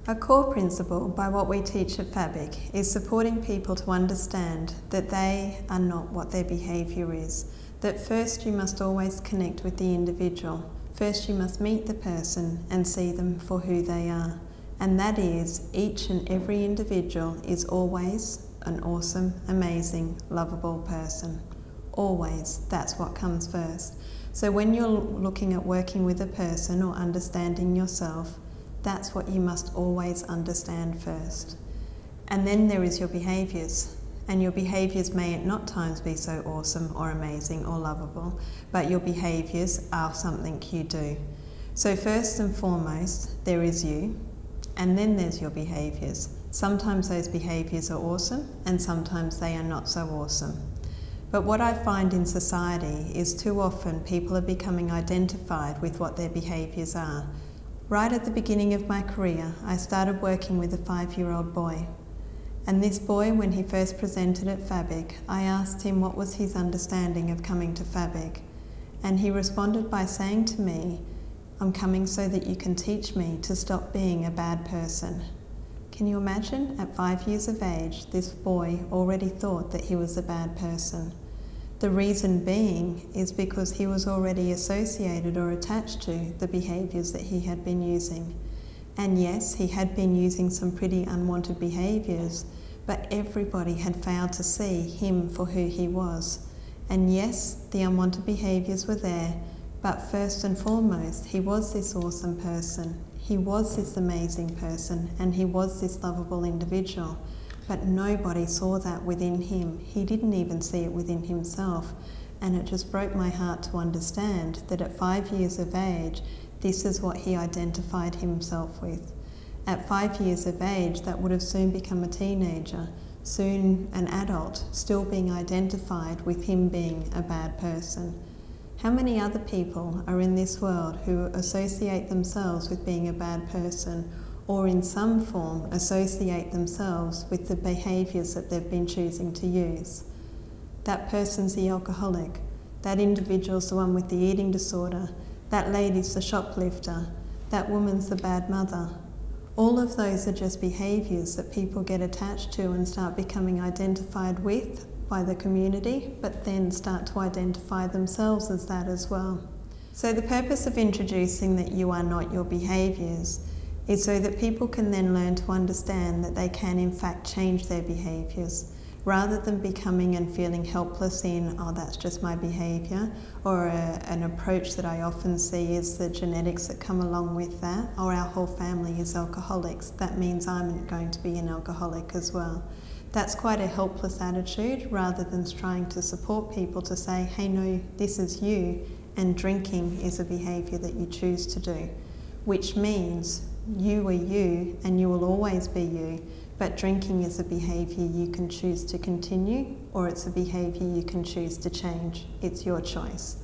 A core principle by what we teach at Fabic is supporting people to understand that they are not what their behaviour is. That first you must always connect with the individual. First you must meet the person and see them for who they are. And that is, each and every individual is always an awesome, amazing, lovable person. Always, that's what comes first. So when you're looking at working with a person or understanding yourself, that's what you must always understand first. And then there is your behaviours. And your behaviours may at not times be so awesome or amazing or lovable, but your behaviours are something you do. So first and foremost, there is you, and then there's your behaviours. Sometimes those behaviours are awesome, and sometimes they are not so awesome. But what I find in society is too often people are becoming identified with what their behaviours are. Right at the beginning of my career, I started working with a 5-year-old boy. And this boy, when he first presented at Fabic, I asked him what was his understanding of coming to Fabic. And he responded by saying to me, "I'm coming so that you can teach me to stop being a bad person." Can you imagine? At 5 years of age, this boy already thought that he was a bad person. The reason being is because he was already associated or attached to the behaviours that he had been using. And yes, he had been using some pretty unwanted behaviours, but everybody had failed to see him for who he was. And yes, the unwanted behaviours were there, but first and foremost, he was this awesome person. He was this amazing person, and he was this lovable individual. But nobody saw that within him. He didn't even see it within himself. And it just broke my heart to understand that at 5 years of age, this is what he identified himself with. At 5 years of age, that would have soon become a teenager, soon an adult, still being identified with him being a bad person. How many other people are in this world who associate themselves with being a bad person, or in some form associate themselves with the behaviours that they've been choosing to use? That person's the alcoholic, that individual's the one with the eating disorder, that lady's the shoplifter, that woman's the bad mother. All of those are just behaviours that people get attached to and start becoming identified with by the community, but then start to identify themselves as that as well. So the purpose of introducing that you are not your behaviours is so that people can then learn to understand that they can in fact change their behaviours, rather than becoming and feeling helpless in, oh, that's just my behaviour, or an approach that I often see is the genetics that come along with that, or our whole family is alcoholics, that means I'm going to be an alcoholic as well. That's quite a helpless attitude, rather than trying to support people to say, hey, no, this is you, and drinking is a behaviour that you choose to do, which means you are you and you will always be you, but drinking is a behaviour you can choose to continue, or it's a behaviour you can choose to change. It's your choice.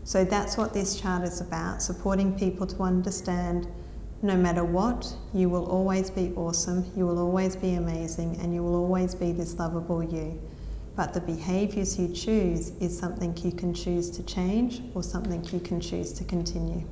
So that's what this chart is about, supporting people to understand no matter what, you will always be awesome, you will always be amazing, and you will always be this lovable you. But the behaviours you choose is something you can choose to change, or something you can choose to continue.